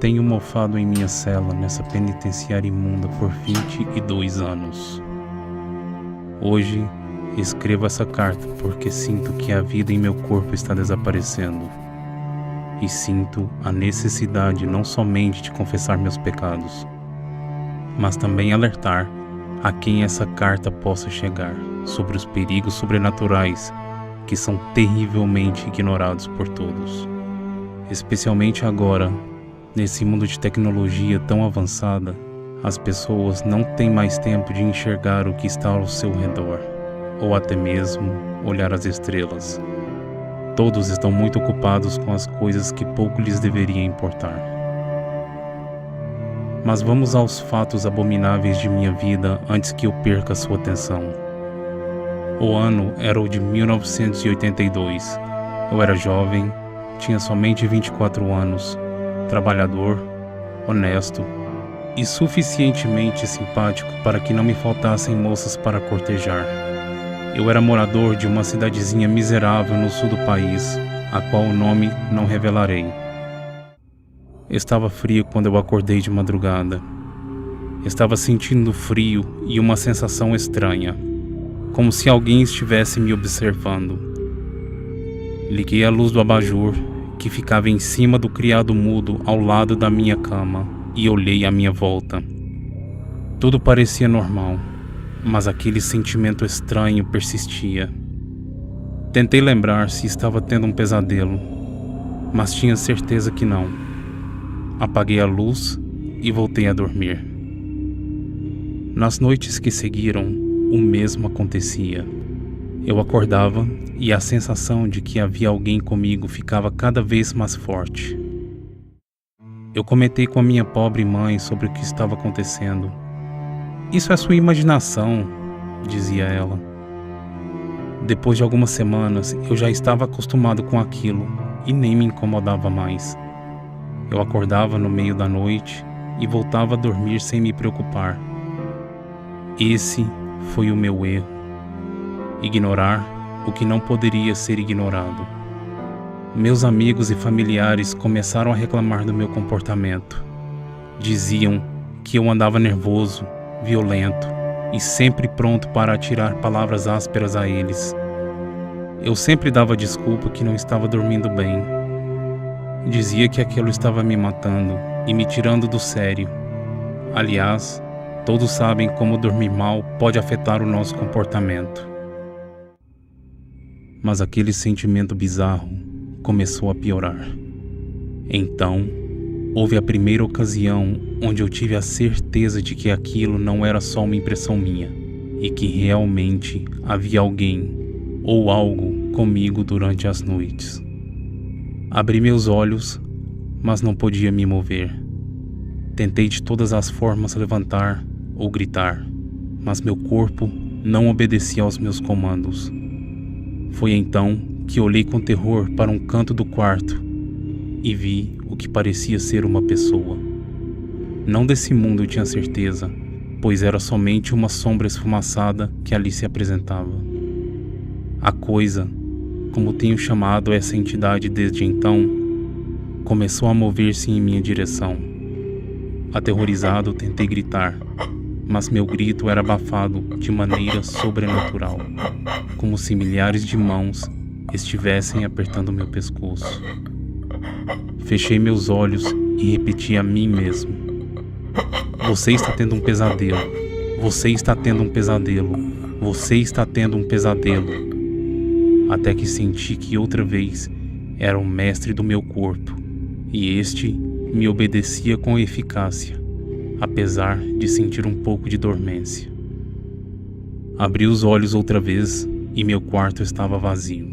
Tenho mofado em minha cela nessa penitenciária imunda por 22 anos. Hoje, escrevo essa carta porque sinto que a vida em meu corpo está desaparecendo. E sinto a necessidade não somente de confessar meus pecados, mas também alertar a quem essa carta possa chegar sobre os perigos sobrenaturais que são terrivelmente ignorados por todos. Especialmente agora, nesse mundo de tecnologia tão avançada, as pessoas não têm mais tempo de enxergar o que está ao seu redor, ou até mesmo olhar as estrelas. Todos estão muito ocupados com as coisas que pouco lhes deveria importar. Mas vamos aos fatos abomináveis de minha vida antes que eu perca sua atenção. O ano era o de 1982. Eu era jovem, tinha somente 24 anos, trabalhador, honesto e suficientemente simpático para que não me faltassem moças para cortejar. Eu era morador de uma cidadezinha miserável no sul do país, a qual o nome não revelarei. Estava frio quando eu acordei de madrugada. Estava sentindo frio e uma sensação estranha, como se alguém estivesse me observando. Liguei a luz do abajur, que ficava em cima do criado mudo ao lado da minha cama, e olhei à minha volta. Tudo parecia normal, mas aquele sentimento estranho persistia. Tentei lembrar se estava tendo um pesadelo, mas tinha certeza que não. Apaguei a luz e voltei a dormir. Nas noites que seguiram, o mesmo acontecia. Eu acordava e a sensação de que havia alguém comigo ficava cada vez mais forte. Eu comentei com a minha pobre mãe sobre o que estava acontecendo. "Isso é sua imaginação", dizia ela. Depois de algumas semanas, eu já estava acostumado com aquilo e nem me incomodava mais. Eu acordava no meio da noite e voltava a dormir sem me preocupar. Esse foi o meu erro. Ignorar o que não poderia ser ignorado. Meus amigos e familiares começaram a reclamar do meu comportamento. Diziam que eu andava nervoso, violento e sempre pronto para atirar palavras ásperas a eles. Eu sempre dava desculpa que não estava dormindo bem. Dizia que aquilo estava me matando e me tirando do sério. Aliás, todos sabem como dormir mal pode afetar o nosso comportamento. Mas aquele sentimento bizarro começou a piorar. Então, houve a primeira ocasião onde eu tive a certeza de que aquilo não era só uma impressão minha e que realmente havia alguém ou algo comigo durante as noites. Abri meus olhos, mas não podia me mover. Tentei de todas as formas levantar ou gritar, mas meu corpo não obedecia aos meus comandos. Foi então que olhei com terror para um canto do quarto e vi o que parecia ser uma pessoa. Não desse mundo, eu tinha certeza, pois era somente uma sombra esfumaçada que ali se apresentava. A coisa, como tenho chamado essa entidade desde então, começou a mover-se em minha direção. Aterrorizado, tentei gritar, mas meu grito era abafado de maneira sobrenatural, como se milhares de mãos estivessem apertando meu pescoço. Fechei meus olhos e repeti a mim mesmo: "Você está tendo um pesadelo. Você está tendo um pesadelo. Você está tendo um pesadelo." Até que senti que outra vez era o mestre do meu corpo, e este me obedecia com eficácia, apesar de sentir um pouco de dormência. Abri os olhos outra vez e meu quarto estava vazio.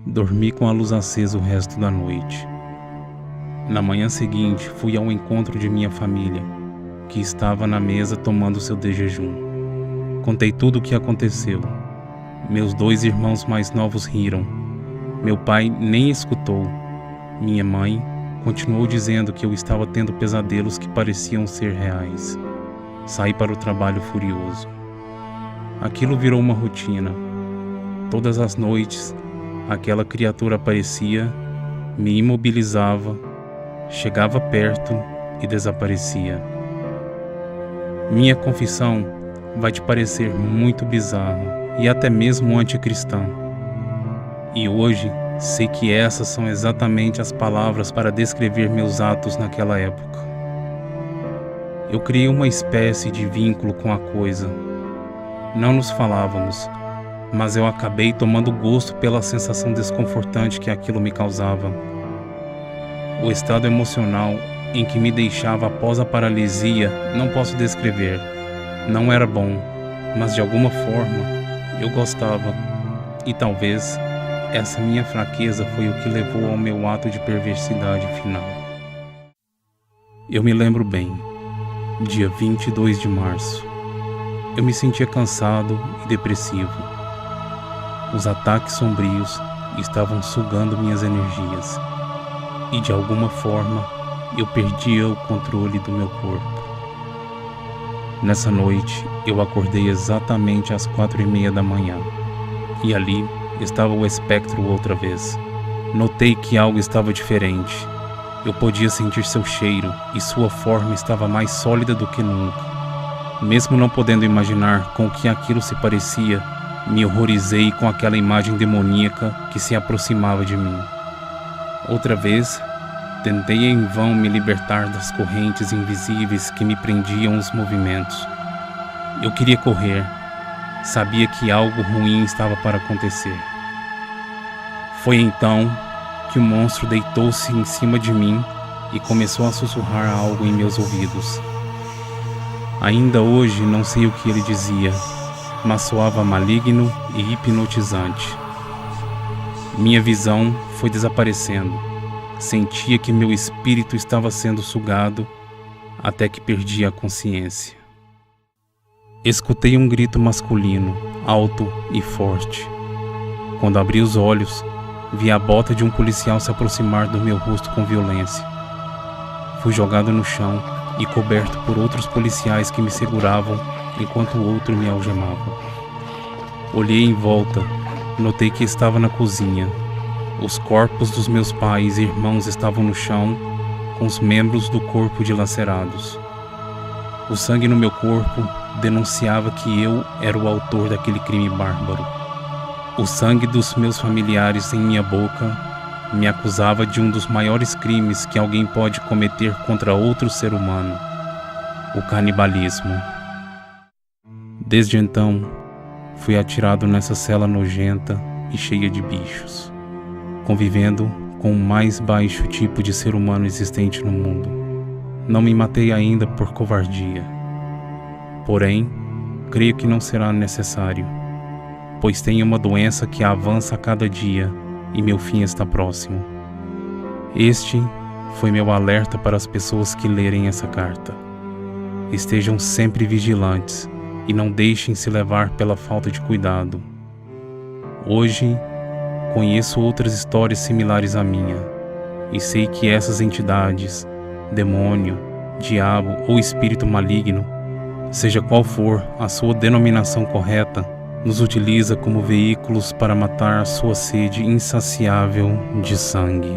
Dormi com a luz acesa o resto da noite. Na manhã seguinte, fui ao encontro de minha família, que estava na mesa tomando seu de jejum. Contei tudo o que aconteceu. Meus 2 irmãos mais novos riram. Meu pai nem escutou. Minha mãe continuou dizendo que eu estava tendo pesadelos que pareciam ser reais. Saí para o trabalho furioso. Aquilo virou uma rotina. Todas as noites, aquela criatura aparecia, me imobilizava chegava perto e desaparecia. Minha confissão vai te parecer muito bizarra e até mesmo anticristã. E hoje sei que essas são exatamente as palavras para descrever meus atos naquela época. Eu criei uma espécie de vínculo com a coisa. Não nos falávamos, mas eu acabei tomando gosto pela sensação desconfortante que aquilo me causava. O estado emocional em que me deixava após a paralisia não posso descrever. Não era bom, mas de alguma forma eu gostava. E talvez essa minha fraqueza foi o que levou ao meu ato de perversidade final. Eu me lembro bem, dia 22 de março. Eu me sentia cansado e depressivo. Os ataques sombrios estavam sugando minhas energias. E de alguma forma eu perdia o controle do meu corpo. Nessa noite eu acordei exatamente às 4:30 da manhã. E ali estava o espectro outra vez. Notei que algo estava diferente. Eu podia sentir seu cheiro e sua forma estava mais sólida do que nunca. Mesmo não podendo imaginar com o que aquilo se parecia, me horrorizei com aquela imagem demoníaca que se aproximava de mim. Outra vez, tentei em vão me libertar das correntes invisíveis que me prendiam os movimentos. Eu queria correr. Sabia que algo ruim estava para acontecer. Foi então que o monstro deitou-se em cima de mim e começou a sussurrar algo em meus ouvidos. Ainda hoje não sei o que ele dizia, mas soava maligno e hipnotizante. Minha visão foi desaparecendo. Sentia que meu espírito estava sendo sugado até que perdi a consciência. Escutei um grito masculino, alto e forte. Quando abri os olhos, vi a bota de um policial se aproximar do meu rosto com violência. Fui jogado no chão e coberto por outros policiais que me seguravam enquanto o outro me algemava. Olhei em volta, notei que estava na cozinha. Os corpos dos meus pais e irmãos estavam no chão, com os membros do corpo dilacerados. O sangue no meu corpo denunciava que eu era o autor daquele crime bárbaro. O sangue dos meus familiares em minha boca me acusava de um dos maiores crimes que alguém pode cometer contra outro ser humano: o canibalismo. Desde então, fui atirado nessa cela nojenta e cheia de bichos, convivendo com o mais baixo tipo de ser humano existente no mundo. Não me matei ainda por covardia. Porém, creio que não será necessário, pois tenho uma doença que avança a cada dia e meu fim está próximo. Este foi meu alerta para as pessoas que lerem essa carta. Estejam sempre vigilantes e não deixem se levar pela falta de cuidado. Hoje, conheço outras histórias similares à minha, e sei que essas entidades, demônio, diabo ou espírito maligno, seja qual for a sua denominação correta, nos utiliza como veículos para matar a sua sede insaciável de sangue.